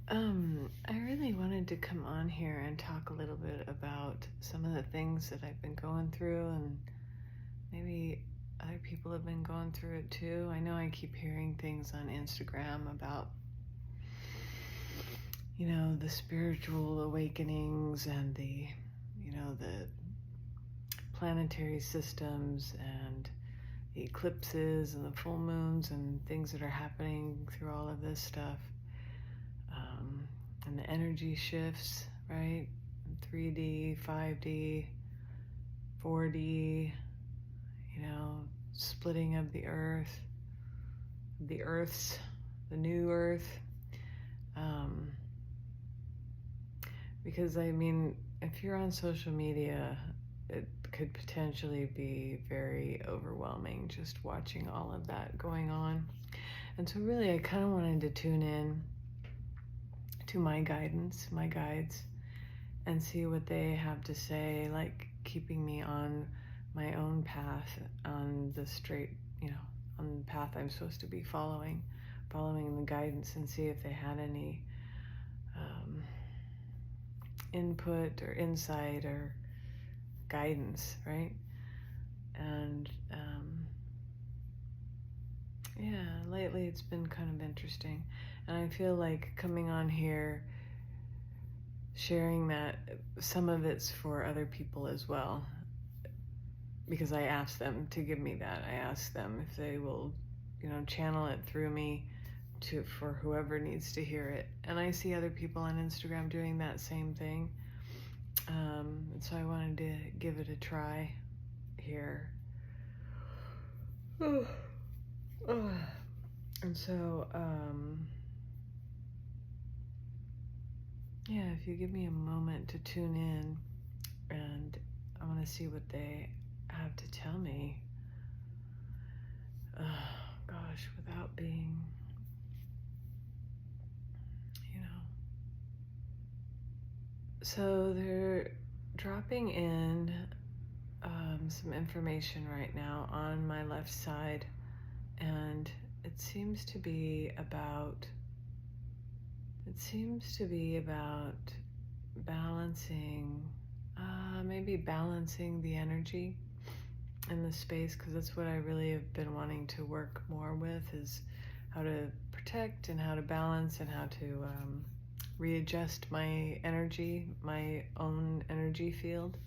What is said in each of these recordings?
I really wanted to come on here and talk a little bit about some of the things that I've been going through, and maybe other people have been going through it too. I know I keep hearing things on Instagram about, the spiritual awakenings and the planetary systems and the eclipses and the full moons and things that are happening through all of this stuff. And the energy shifts, right? 3D, 5D, 4D, splitting of the earth, the earths, the new earth. Because if you're on social media, it could potentially be very overwhelming just watching all of that going on. And so really I kind of wanted to tune in to my guides, and see what they have to say, like keeping me on my own path, on the straight, on the path I'm supposed to be following the guidance, and see if they had any input or insight or guidance, right? And lately it's been kind of interesting, and I feel like coming on here, sharing that some of it's for other people as well, because I asked them to give me that. I asked them if they will, channel it through me for whoever needs to hear it. And I see other people on Instagram doing that same thing. And so I wanted to give it a try here. And so, if you give me a moment to tune in, and I want to see what they have to tell me. Gosh, without being, So they're dropping in some information right now on my left side, and it seems to be about balancing, maybe balancing the energy in the space, because that's what I really have been wanting to work more with, is how to protect and how to balance and how to readjust my energy, my own energy field.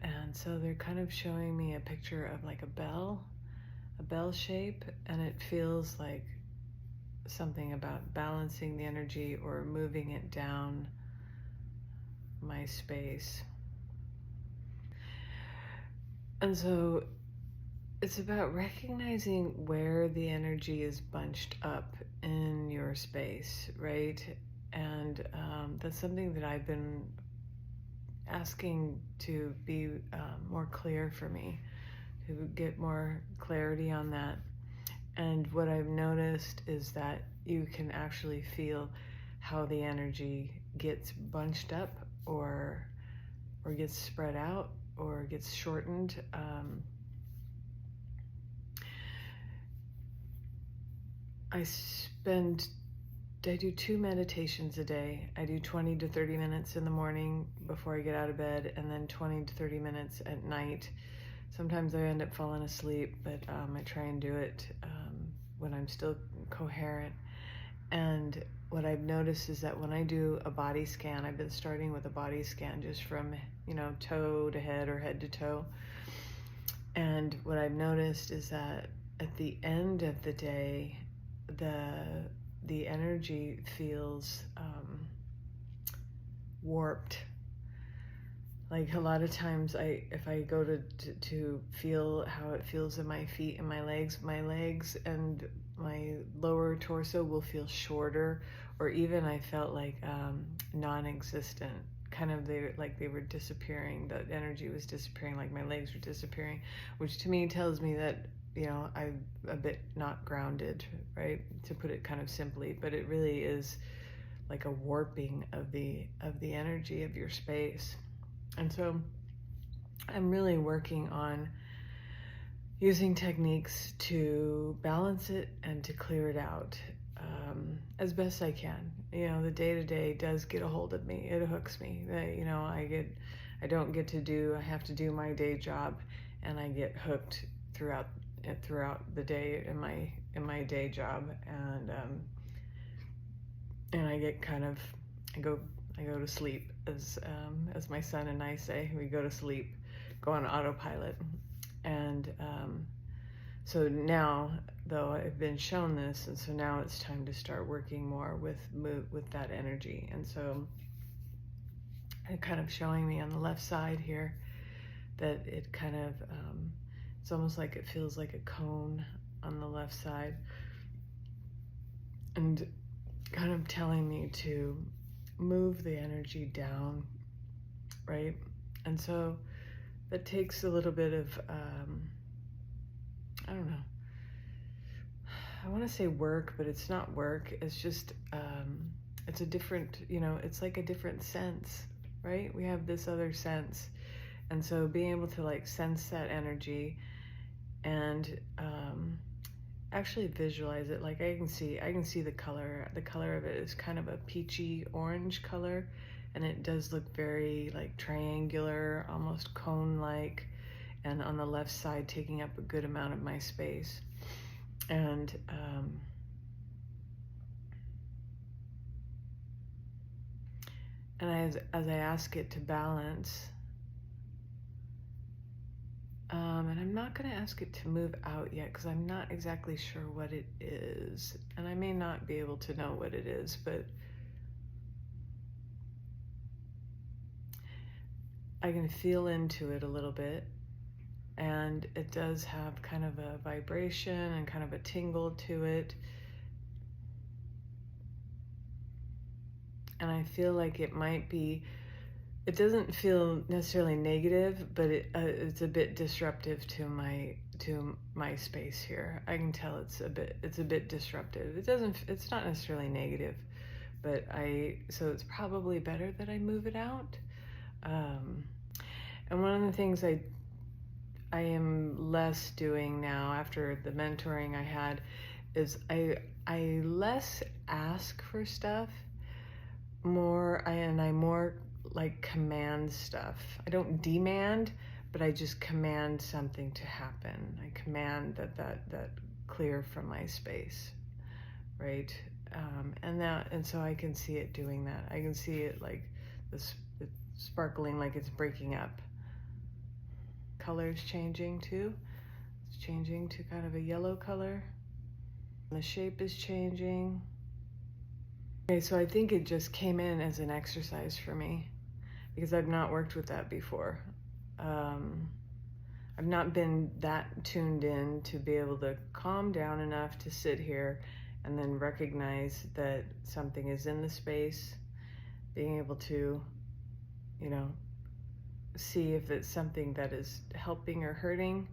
And so they're kind of showing me a picture of like a bell shape, and it feels like something about balancing the energy or moving it down my space. And so it's about recognizing where the energy is bunched up in your space, right? And that's something that I've been asking to be more clear for me, to get more clarity on that. And what I've noticed is that you can actually feel how the energy gets bunched up or gets spread out or gets shortened. I do 2 meditations a day. I do 20 to 30 minutes in the morning before I get out of bed, and then 20 to 30 minutes at night. Sometimes I end up falling asleep, but I try and do it when I'm still coherent. And what I've noticed is that when I do a body scan, I've been starting with a body scan just from, toe to head or head to toe. And what I've noticed is that at the end of the day, the energy feels warped. Like a lot of times if I go to feel how it feels in my feet and my legs and my lower torso will feel shorter, or even I felt like non-existent. Kind of they were disappearing. The energy was disappearing, like my legs were disappearing, which to me tells me that I'm a bit not grounded, right? To put it kind of simply, but it really is like a warping of the energy of your space. And so I'm really working on using techniques to balance it and to clear it out. as best I can. You know, the day-to-day does get a hold of me. It hooks me. You know, I have to do my day job, and I get hooked throughout the day in my day job, and I get kind of, I go to sleep, as my son and I say, we go to sleep, go on autopilot. And so now, though, I've been shown this, and so now it's time to start working more with that energy. And so it kind of showing me on the left side here that it kind of, it's almost like it feels like a cone on the left side, and kind of telling me to move the energy down, right? And so that takes a little bit of, I don't know, I want to say work, but it's not work. It's just, it's a different, you know, it's like a different sense, right? We have this other sense. And so being able to like sense that energy and actually visualize it, like I can see the color of it is kind of a peachy orange color, and it does look very like triangular, almost cone-like, and on the left side taking up a good amount of my space. And as I ask it to balance, and I'm not going to ask it to move out yet, because I'm not exactly sure what it is, and I may not be able to know what it is, but I can feel into it a little bit, and it does have kind of a vibration and kind of a tingle to it. And I feel like it might be, it doesn't feel necessarily negative, but it's a bit disruptive to my space here. I can tell it's a bit disruptive. It's not necessarily negative, but so it's probably better that I move it out. And one of the things I am less doing now after the mentoring I had is I less ask for stuff, I more like command stuff. I don't demand, but I just command something to happen. I command that clear from my space, right? And so I can see it doing that. I can see it like it's sparkling, like it's breaking up. Color's changing too. It's changing to kind of a yellow color. The shape is changing. Okay, so I think it just came in as an exercise for me, because I've not worked with that before. I've not been that tuned in to be able to calm down enough to sit here and then recognize that something is in the space, being able to, you know, see if it's something that is helping or hurting.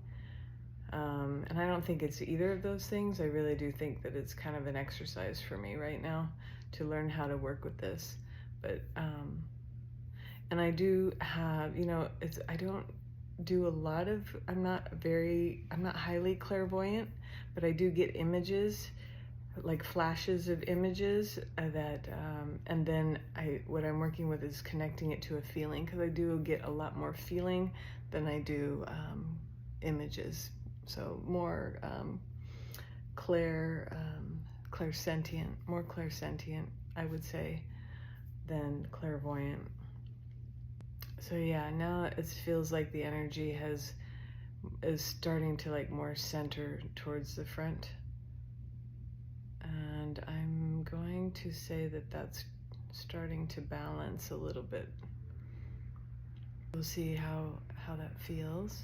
And I don't think it's either of those things. I really do think that it's kind of an exercise for me right now to learn how to work with this. But, and I do have, you know, I don't do a lot of, I'm not highly clairvoyant, but I do get images, like flashes of images that, and then what I'm working with is connecting it to a feeling, because I do get a lot more feeling than I do images. So more clairsentient, more clairsentient, I would say, than clairvoyant. So yeah, now it feels like the energy is starting to like more center towards the front. And I'm going to say that that's starting to balance a little bit. We'll see how that feels.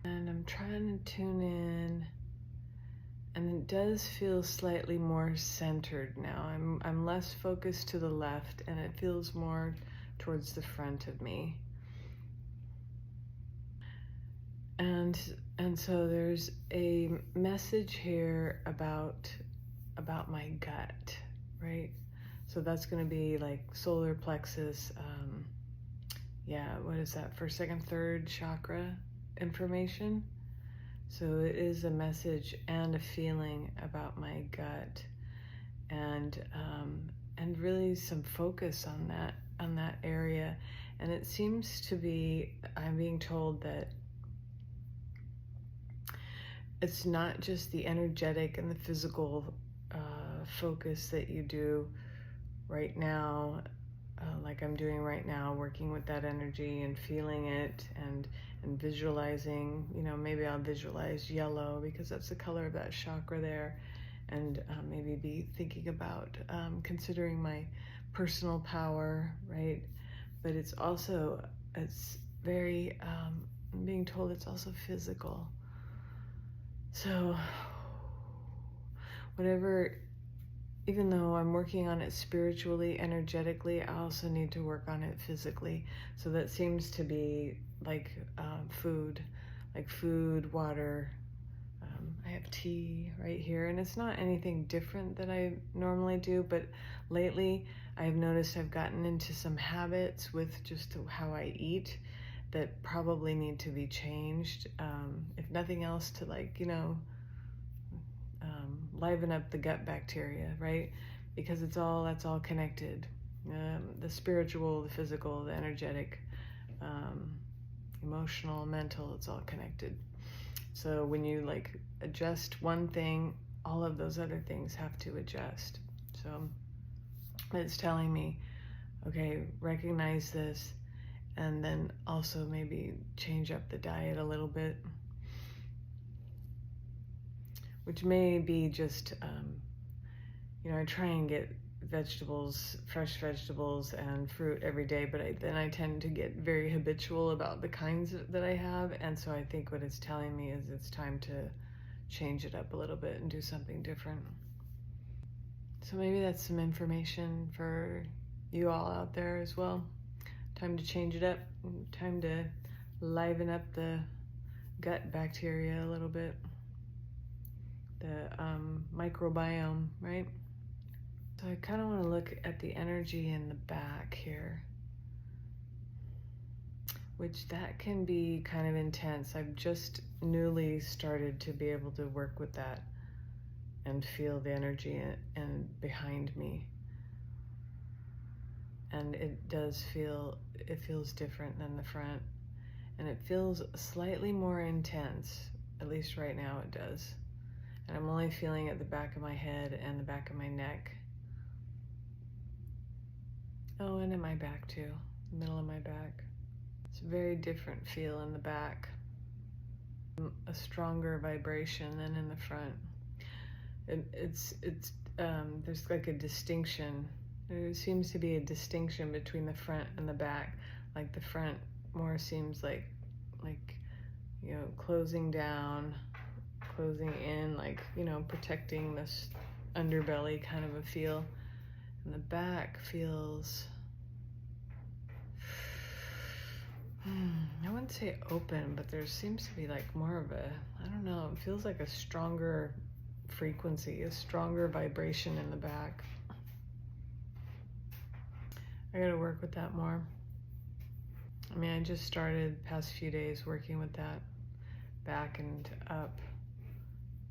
And I'm trying to tune in, and it does feel slightly more centered now. I'm less focused to the left, and it feels more towards the front of me. And so there's a message here about my gut, right? So that's going to be like solar plexus, what is that, first, second, third chakra information. So it is a message and a feeling about my gut, and really some focus on that area. And it seems to be, I'm being told that it's not just the energetic and the physical focus that you do right now, like I'm doing right now, working with that energy and feeling it and visualizing. Maybe I'll visualize yellow because that's the color of that chakra there, and maybe be thinking about considering my personal power, right? But it's very, I'm being told it's also physical. So whatever, even though I'm working on it spiritually, energetically, I also need to work on it physically. So that seems to be like food, water. I have tea right here, and it's not anything different that I normally do, but lately I've noticed I've gotten into some habits with just how I eat that probably need to be changed, if nothing else, to liven up the gut bacteria, right? Because that's all connected. The spiritual, the physical, the energetic, emotional, mental, it's all connected. So when you adjust one thing, all of those other things have to adjust. So it's telling me, okay, recognize this, and then also maybe change up the diet a little bit, which may be just, I try and get vegetables, fresh vegetables and fruit every day, but then I tend to get very habitual about the kinds that I have, and so I think what it's telling me is it's time to change it up a little bit and do something different. So maybe that's some information for you all out there as well. Time to change it up, time to liven up the gut bacteria a little bit, the microbiome, right? So I kind of want to look at the energy in the back here, which that can be kind of intense. I've just newly started to be able to work with that and feel the energy and behind me. And it feels different than the front, and it feels slightly more intense, at least right now it does. And I'm only feeling at the back of my head and the back of my neck. Oh, and in my back too, the middle of my back. It's a very different feel in the back. A stronger vibration than in the front. There's like a distinction. There seems to be a distinction between the front and the back. Like the front more seems like closing down, closing in, protecting this underbelly kind of a feel. And the back feels, I wouldn't say open, but there seems to be more of a, I don't know, it feels like a stronger frequency, a stronger vibration in the back. I gotta work with that more. I mean, I just started past few days working with that back and up,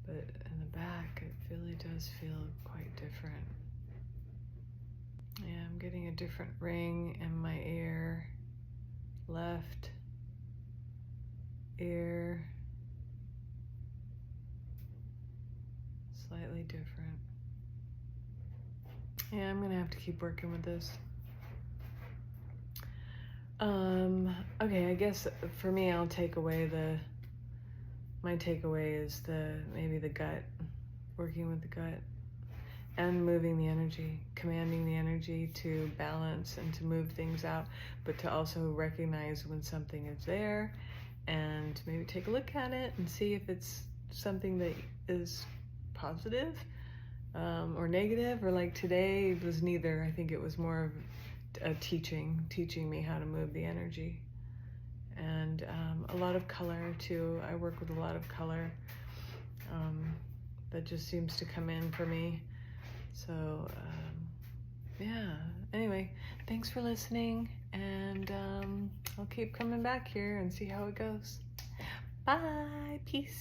but in the back it really does feel quite different. Yeah, I'm getting a different ring in my ear, left ear, slightly different. Yeah, I'm gonna have to keep working with this. Okay, I guess for me, my takeaway is maybe the gut, working with the gut and moving the energy, commanding the energy to balance and to move things out, but to also recognize when something is there and maybe take a look at it and see if it's something that is positive or negative, or like today it was neither. I think it was more of a teaching me how to move the energy. And a lot of color too. I work with a lot of color that just seems to come in for me. So yeah, anyway, thanks for listening, and I'll keep coming back here and see how it goes. Bye, peace.